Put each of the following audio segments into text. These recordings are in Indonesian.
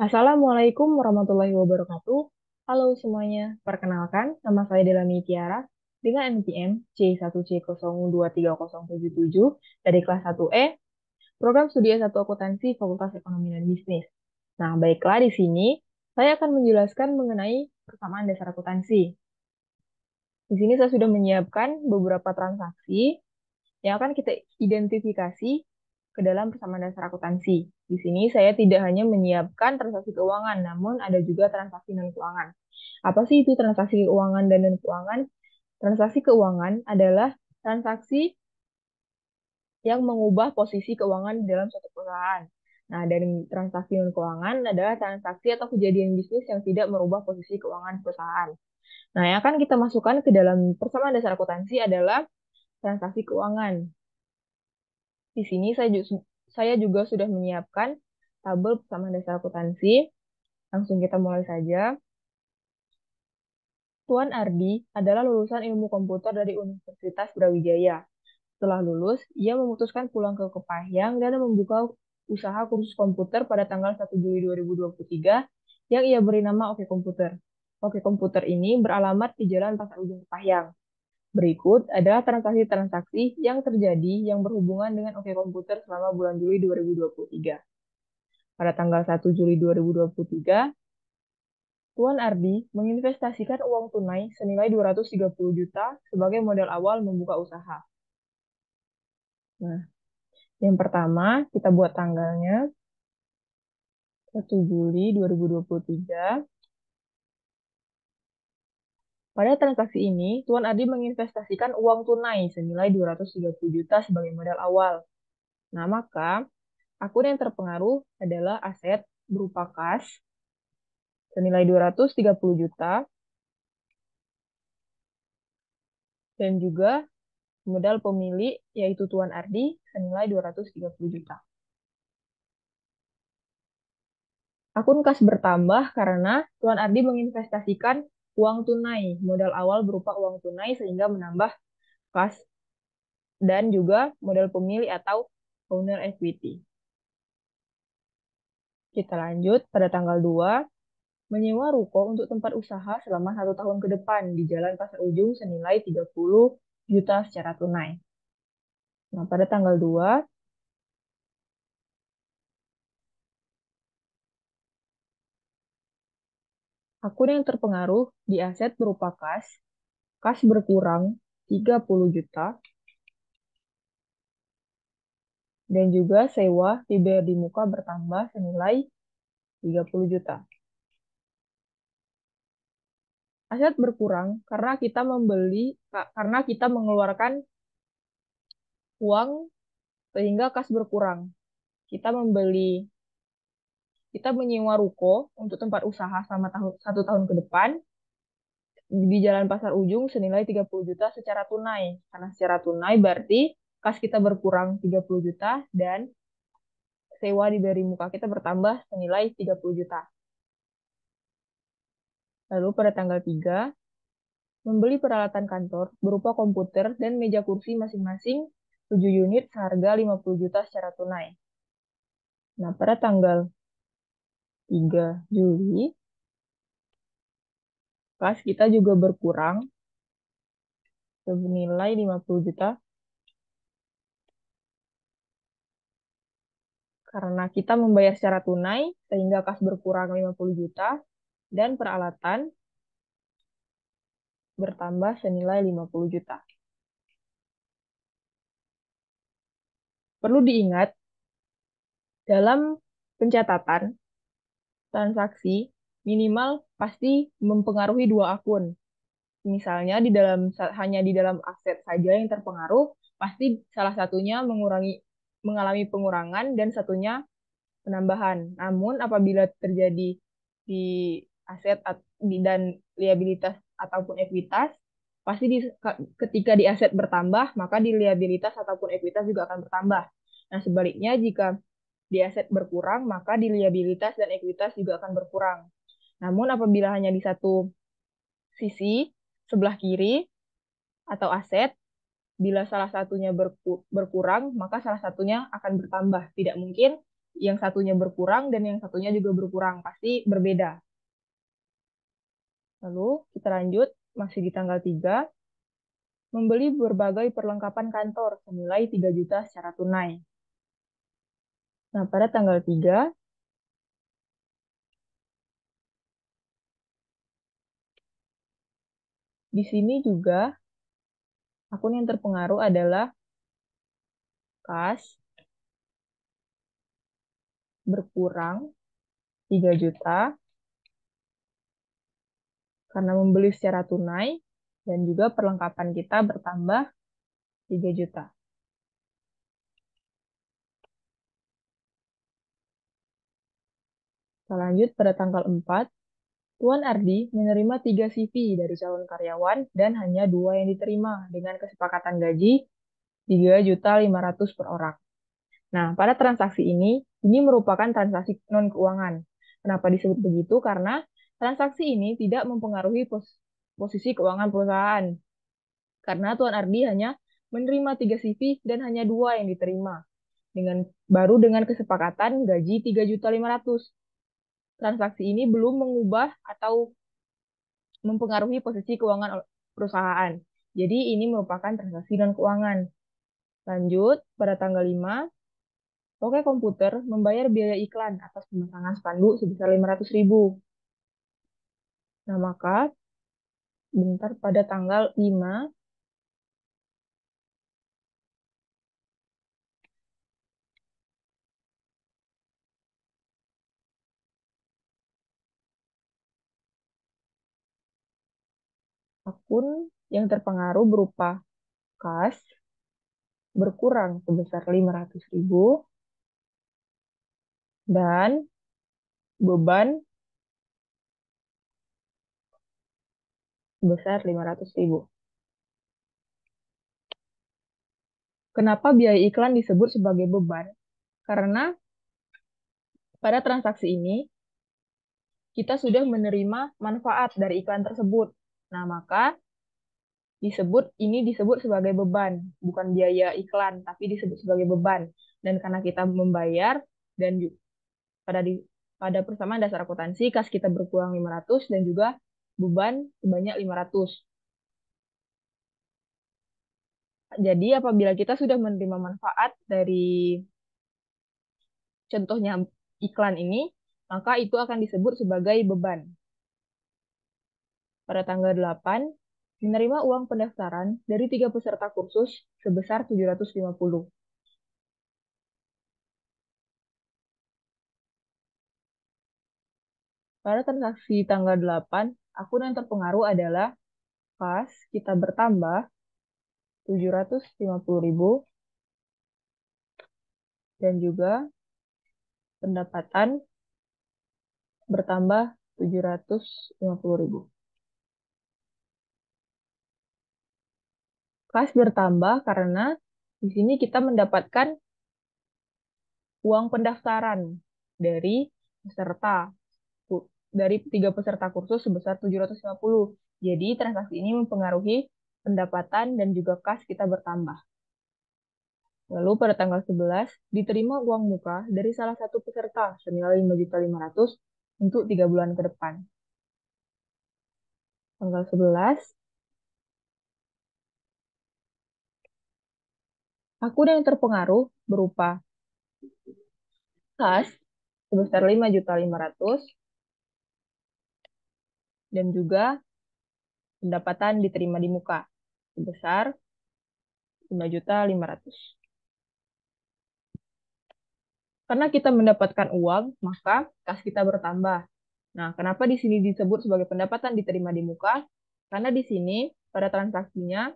Assalamualaikum warahmatullahi wabarakatuh. Halo semuanya, perkenalkan nama saya Delani Tiara dengan NPM C1C023077 dari kelas 1E, Program Studi S1 Akuntansi Fakultas Ekonomi dan Bisnis. Nah, baiklah di sini saya akan menjelaskan mengenai persamaan dasar akuntansi. Di sini saya sudah menyiapkan beberapa transaksi yang akan kita identifikasi ke dalam persamaan dasar akuntansi. Di sini saya tidak hanya menyiapkan transaksi keuangan, namun ada juga transaksi non-keuangan. Apa sih itu transaksi keuangan dan non-keuangan? Transaksi keuangan adalah transaksi yang mengubah posisi keuangan di dalam suatu perusahaan. Nah, dari transaksi non-keuangan adalah transaksi atau kejadian bisnis yang tidak merubah posisi keuangan perusahaan. Nah, yang akan kita masukkan ke dalam persamaan dasar akuntansi adalah transaksi keuangan. Di sini saya juga sudah menyiapkan tabel persamaan dasar akuntansi. Langsung kita mulai saja. Tuan Ardi adalah lulusan ilmu komputer dari Universitas Brawijaya. Setelah lulus, ia memutuskan pulang ke Kepahyang dan membuka usaha kursus komputer pada tanggal 1 Juli 2023 yang ia beri nama Oke Komputer. Oke Komputer ini beralamat di Jalan Pasar Ujung Kepahyang. Berikut adalah transaksi-transaksi yang terjadi yang berhubungan dengan Oke Komputer selama bulan Juli 2023. Pada tanggal 1 Juli 2023, Tuan Ardi menginvestasikan uang tunai senilai 230 juta sebagai modal awal membuka usaha. Nah, yang pertama kita buat tanggalnya 1 Juli 2023. Pada transaksi ini, Tuan Ardi menginvestasikan uang tunai senilai 230 juta sebagai modal awal. Nah, maka akun yang terpengaruh adalah aset berupa kas senilai 230 juta dan juga modal pemilik yaitu Tuan Ardi senilai 230 juta. Akun kas bertambah karena Tuan Ardi menginvestasikan uang tunai, modal awal berupa uang tunai sehingga menambah kas dan juga modal pemilik atau owner equity. Kita lanjut pada tanggal 2, menyewa ruko untuk tempat usaha selama 1 tahun ke depan di Jalan Pasar Ujung senilai 30 juta secara tunai. Nah, pada tanggal 2, akun yang terpengaruh di aset berupa kas berkurang 30 juta, dan juga sewa dibayar di muka bertambah senilai 30 juta. Aset berkurang karena kita mengeluarkan uang sehingga kas berkurang. Kita menyewa ruko untuk tempat usaha selama 1 tahun ke depan di Jalan Pasar Ujung senilai 30 juta secara tunai. Karena secara tunai berarti kas kita berkurang 30 juta dan sewa diberi muka kita bertambah senilai 30 juta. Lalu pada tanggal 3, membeli peralatan kantor berupa komputer dan meja kursi masing-masing 7 unit seharga 50 juta secara tunai. Nah, pada tanggal 3 Juli, kas kita juga berkurang senilai 50 juta karena kita membayar secara tunai sehingga kas berkurang 50 juta dan peralatan bertambah senilai 50 juta. Perlu diingat, dalam pencatatan transaksi minimal pasti mempengaruhi dua akun. Misalnya hanya di dalam aset saja yang terpengaruh, pasti salah satunya mengalami pengurangan dan satunya penambahan. Namun apabila terjadi di aset dan liabilitas ataupun ekuitas, pasti ketika di aset bertambah, maka di liabilitas ataupun ekuitas juga akan bertambah. Nah, sebaliknya jika di aset berkurang, maka di liabilitas dan ekuitas juga akan berkurang. Namun apabila hanya di satu sisi, sebelah kiri atau aset, bila salah satunya berkurang, maka salah satunya akan bertambah. Tidak mungkin yang satunya berkurang dan yang satunya juga berkurang, pasti berbeda. Lalu kita lanjut, masih di tanggal 3, membeli berbagai perlengkapan kantor senilai 3 juta secara tunai. Nah, pada tanggal 3, di sini juga akun yang terpengaruh adalah kas berkurang 3 juta karena membeli secara tunai dan juga perlengkapan kita bertambah 3 juta. Kita lanjut pada tanggal 4, Tuan Ardi menerima 3 CV dari calon karyawan dan hanya 2 yang diterima dengan kesepakatan gaji 3.500.000 per orang. Nah, pada transaksi ini merupakan transaksi non-keuangan. Kenapa disebut begitu? Karena transaksi ini tidak mempengaruhi posisi keuangan perusahaan. Karena Tuan Ardi hanya menerima 3 CV dan hanya 2 yang diterima. Baru dengan kesepakatan gaji 3.500.000. Transaksi ini belum mengubah atau mempengaruhi posisi keuangan perusahaan. Jadi ini merupakan transaksi non-keuangan. Lanjut, pada tanggal 5, Oke Komputer membayar biaya iklan atas pemasangan spanduk sebesar 500.000. Nah, maka bentar pada tanggal 5, akun yang terpengaruh berupa kas berkurang sebesar 500.000 dan beban sebesar 500.000. Kenapa biaya iklan disebut sebagai beban? Karena pada transaksi ini kita sudah menerima manfaat dari iklan tersebut. Nah, maka disebut sebagai beban, bukan biaya iklan, tapi disebut sebagai beban. Dan karena kita membayar dan pada di pada persamaan dasar akuntansi kas kita berkurang 500 dan juga beban sebanyak 500. Jadi apabila kita sudah menerima manfaat dari contohnya iklan ini, maka itu akan disebut sebagai beban. Pada tanggal 8, menerima uang pendaftaran dari 3 peserta kursus sebesar 750. Pada transaksi tanggal 8, akun yang terpengaruh adalah kas kita bertambah 750.000 dan juga pendapatan bertambah 750.000. Kas bertambah karena di sini kita mendapatkan uang pendaftaran dari peserta dari 3 peserta kursus sebesar 750. Jadi transaksi ini mempengaruhi pendapatan dan juga kas kita bertambah. Lalu pada tanggal 11, diterima uang muka dari salah satu peserta senilai 5.500.000 untuk 3 bulan ke depan. Tanggal 11, akun yang terpengaruh berupa kas sebesar 5.500.000 dan juga pendapatan diterima di muka sebesar 5.500.000. Karena kita mendapatkan uang, maka kas kita bertambah. Nah, kenapa di sini disebut sebagai pendapatan diterima di muka? Karena di sini pada transaksinya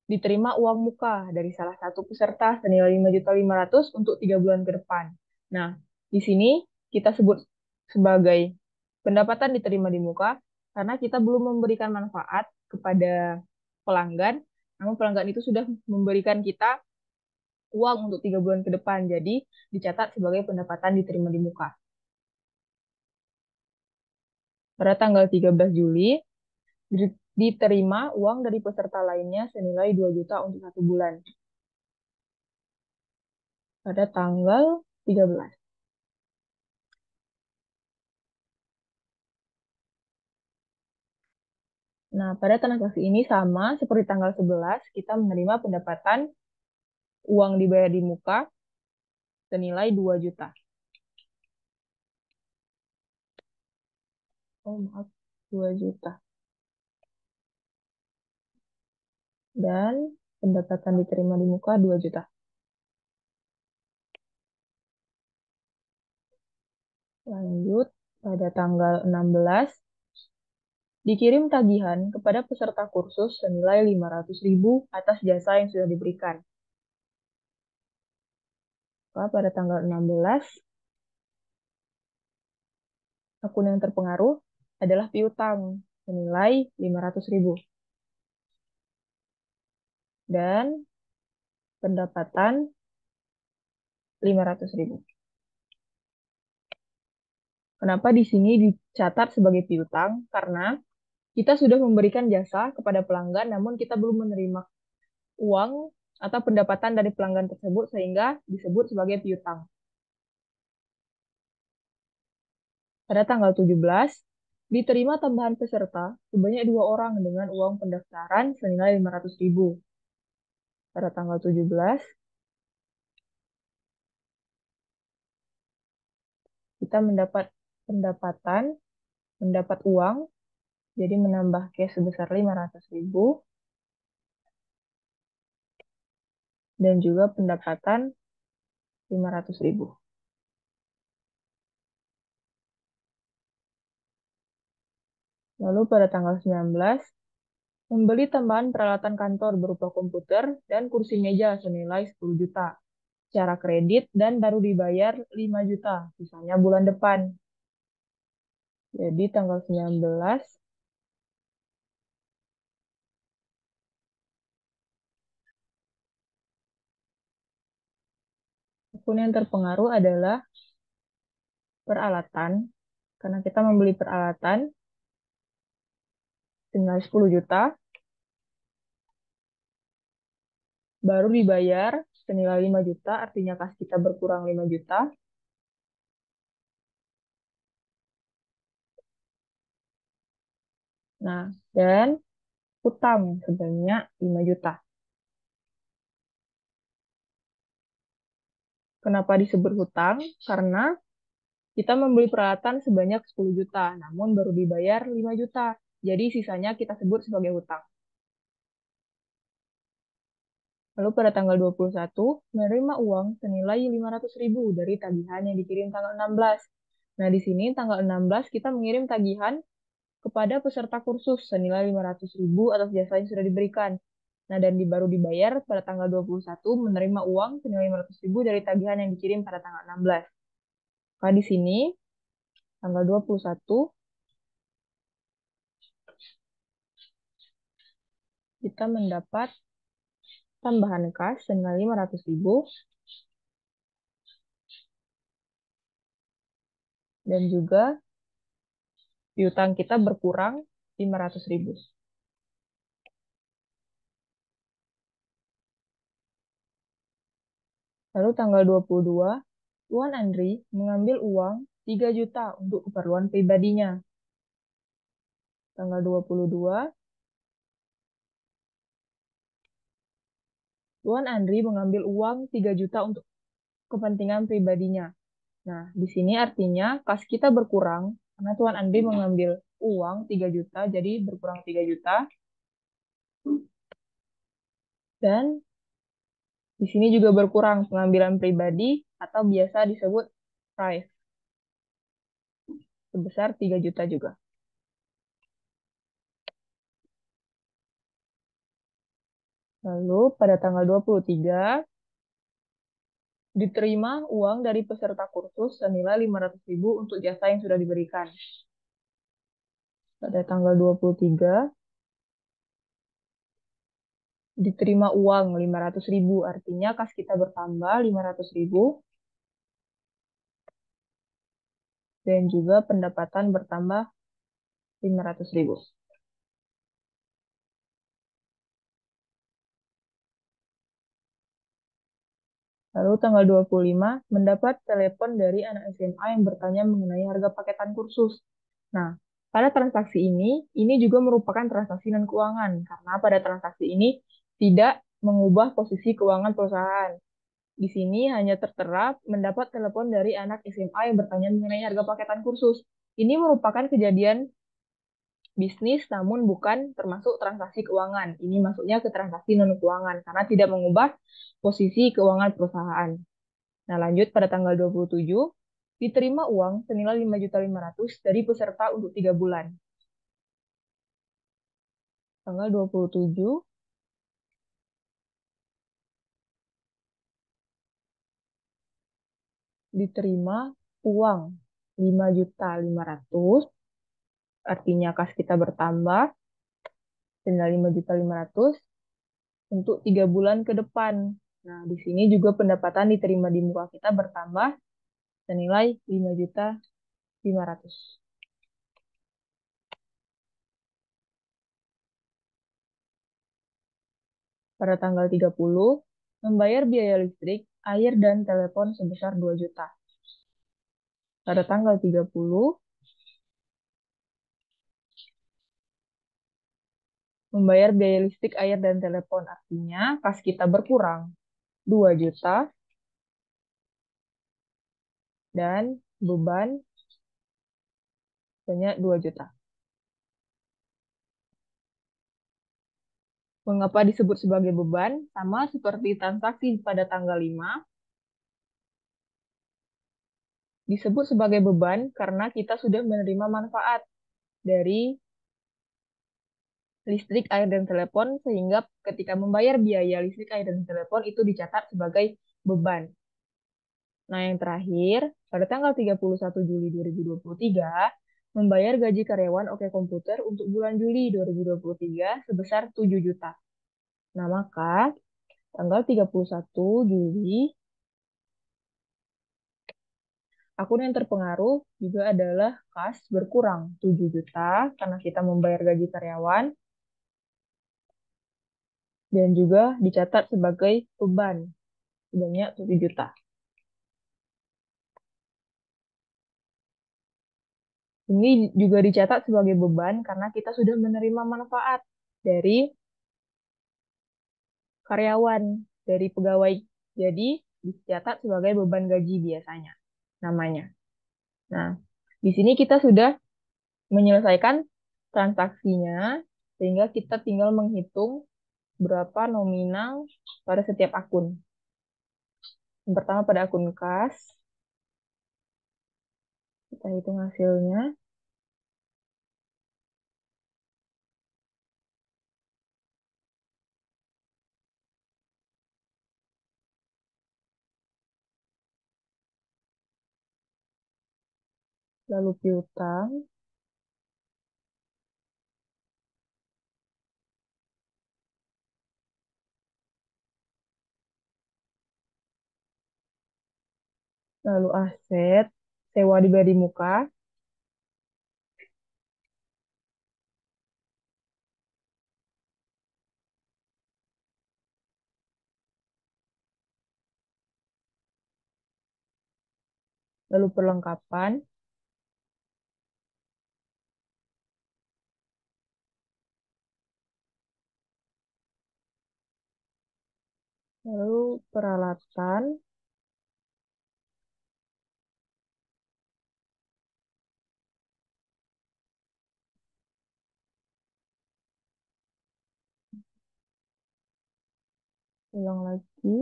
diterima uang muka dari salah satu peserta senilai 5.500.000 untuk 3 bulan ke depan. Nah, di sini kita sebut sebagai pendapatan diterima di muka karena kita belum memberikan manfaat kepada pelanggan, namun pelanggan itu sudah memberikan kita uang untuk 3 bulan ke depan. Jadi dicatat sebagai pendapatan diterima di muka. Pada tanggal 13 Juli, diterima uang dari peserta lainnya senilai 2 juta untuk 1 bulan. pada tanggal 13. Nah, pada transaksi ini sama seperti tanggal 11, kita menerima pendapatan uang dibayar di muka senilai 2 juta. Oh, maaf, 2 juta. Dan pendapatan diterima di muka 2 juta. Lanjut, pada tanggal 16, dikirim tagihan kepada peserta kursus senilai 500.000 atas jasa yang sudah diberikan. Maka pada tanggal 16, akun yang terpengaruh adalah piutang senilai 500.000. Dan pendapatan 500.000. Kenapa di sini dicatat sebagai piutang? Karena kita sudah memberikan jasa kepada pelanggan, namun kita belum menerima uang atau pendapatan dari pelanggan tersebut, sehingga disebut sebagai piutang. Pada tanggal 17, diterima tambahan peserta sebanyak 2 orang dengan uang pendaftaran senilai 500.000. Pada tanggal 17, kita mendapat pendapatan, mendapat uang, jadi menambah cash sebesar 500.000, dan juga pendapatan 500.000. Lalu pada tanggal 19, membeli tambahan peralatan kantor berupa komputer dan kursi meja senilai 10 juta. Secara kredit dan baru dibayar 5 juta, sisanya bulan depan. Jadi tanggal 19, akun yang terpengaruh adalah peralatan, karena kita membeli peralatan senilai 10 juta, baru dibayar senilai 5 juta, artinya kas kita berkurang 5 juta. Nah, dan utang sebanyak 5 juta. Kenapa disebut hutang? Karena kita membeli peralatan sebanyak 10 juta, namun baru dibayar 5 juta. Jadi sisanya kita sebut sebagai hutang. Lalu pada tanggal 21, menerima uang senilai 500.000 dari tagihan yang dikirim tanggal 16. Nah, di sini tanggal 16 kita mengirim tagihan kepada peserta kursus senilai 500.000 atas jasa yang sudah diberikan. Nah, dan baru dibayar pada tanggal 21 menerima uang senilai 500.000 dari tagihan yang dikirim pada tanggal 16. Maka di sini tanggal 21 kita mendapat tambahan kas senilai 500.000 dan juga piutang kita berkurang 500.000. Lalu tanggal 22, Tuan Andri mengambil uang 3 juta untuk keperluan pribadinya. Tanggal 22, Tuan Andri mengambil uang 3 juta untuk kepentingan pribadinya. Nah, di sini artinya kas kita berkurang karena Tuan Andri mengambil uang 3 juta, jadi berkurang 3 juta. Dan di sini juga berkurang pengambilan pribadi atau biasa disebut price, sebesar 3 juta juga. Lalu pada tanggal 23, diterima uang dari peserta kursus senilai 500.000 untuk jasa yang sudah diberikan. Pada tanggal 23, diterima uang 500.000, artinya kas kita bertambah 500.000, dan juga pendapatan bertambah 500.000. Lalu tanggal 25 mendapat telepon dari anak SMA yang bertanya mengenai harga paketan kursus. Nah, pada transaksi ini juga merupakan transaksi non keuangan karena pada transaksi ini tidak mengubah posisi keuangan perusahaan. Di sini hanya tertera mendapat telepon dari anak SMA yang bertanya mengenai harga paketan kursus. Ini merupakan kejadian bisnis namun bukan termasuk transaksi keuangan. Ini masuknya ke transaksi non keuangan karena tidak mengubah posisi keuangan perusahaan. Nah, lanjut pada tanggal 27, diterima uang senilai 5.500.000 dari peserta untuk 3 bulan. Tanggal 27, diterima uang 5.500.000, artinya kas kita bertambah senilai 5.500.000 untuk 3 bulan ke depan. Nah, di sini juga pendapatan diterima di muka kita bertambah senilai 5.500.000. Pada tanggal 30, membayar biaya listrik, air, dan telepon sebesar 2 juta. Pada tanggal 30, membayar biaya listrik, air, dan telepon. Artinya, kas kita berkurang 2 juta dan beban banyak 2 juta. Mengapa disebut sebagai beban? Sama seperti transaksi pada tanggal 5, disebut sebagai beban karena kita sudah menerima manfaat dari listrik, air, dan telepon, sehingga ketika membayar biaya listrik, air, dan telepon itu dicatat sebagai beban. Nah, yang terakhir, pada tanggal 31 Juli 2023, membayar gaji karyawan OK Komputer untuk bulan Juli 2023 sebesar 7 juta. Nah, maka tanggal 31 Juli, akun yang terpengaruh juga adalah kas berkurang 7 juta karena kita membayar gaji karyawan dan juga dicatat sebagai beban sebanyak 7 juta. Ini juga dicatat sebagai beban karena kita sudah menerima manfaat dari karyawan, dari pegawai. Jadi dicatat sebagai beban gaji biasanya namanya. Nah, di sini kita sudah menyelesaikan transaksinya sehingga kita tinggal menghitung berapa nominal pada setiap akun. Yang pertama pada akun kas, kita hitung hasilnya. Lalu piutang, lalu aset, sewa dibayar di muka, lalu perlengkapan, lalu peralatan, ulang lagi,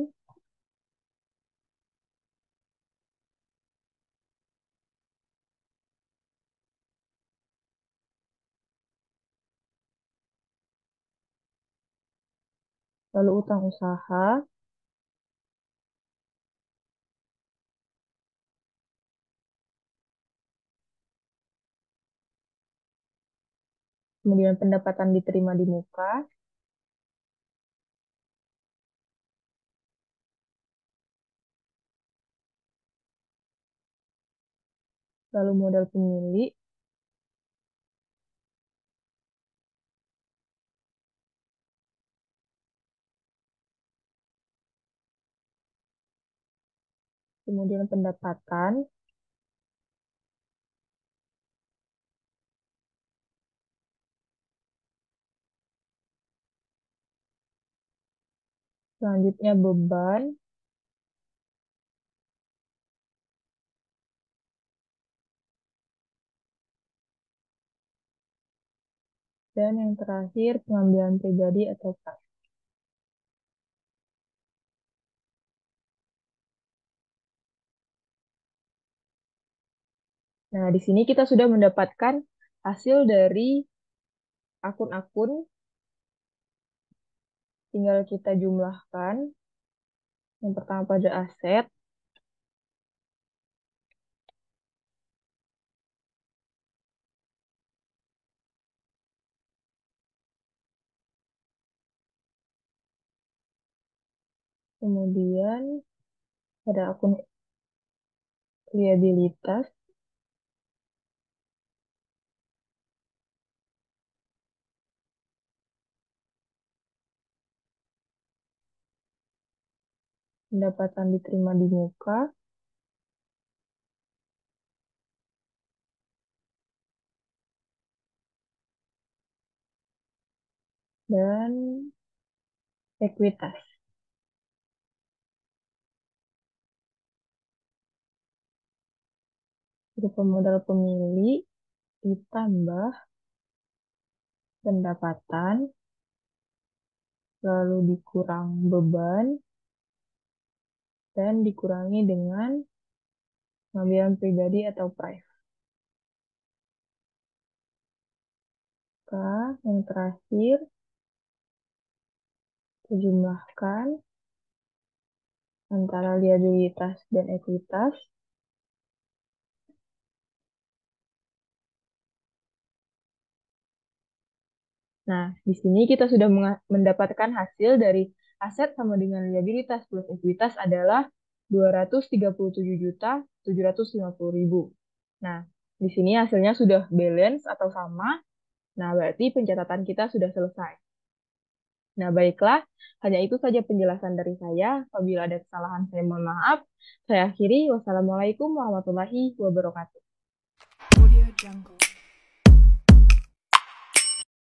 lalu utang usaha, kemudian pendapatan diterima di muka, lalu modal pemilik, kemudian pendapatan, selanjutnya beban, dan yang terakhir pengambilan pribadi atau kas. Nah, di sini kita sudah mendapatkan hasil dari akun-akun, tinggal kita jumlahkan. Yang pertama pada aset, kemudian pada akun liabilitas, pendapatan diterima di muka, dan ekuitas. Berupa modal pemilik ditambah pendapatan, lalu dikurang beban, dan dikurangi dengan pengambilan pribadi atau price. Yang terakhir, kita jumlahkan antara liabilitas dan ekuitas. Nah, di sini kita sudah mendapatkan hasil dari aset sama dengan liabilitas plus ekuitas adalah 237.750.000. Nah, di sini hasilnya sudah balance atau sama. Nah, berarti pencatatan kita sudah selesai. Nah, baiklah, hanya itu saja penjelasan dari saya. Apabila ada kesalahan, saya mohon maaf. Saya akhiri. Wassalamualaikum warahmatullahi wabarakatuh. Audio Jungle.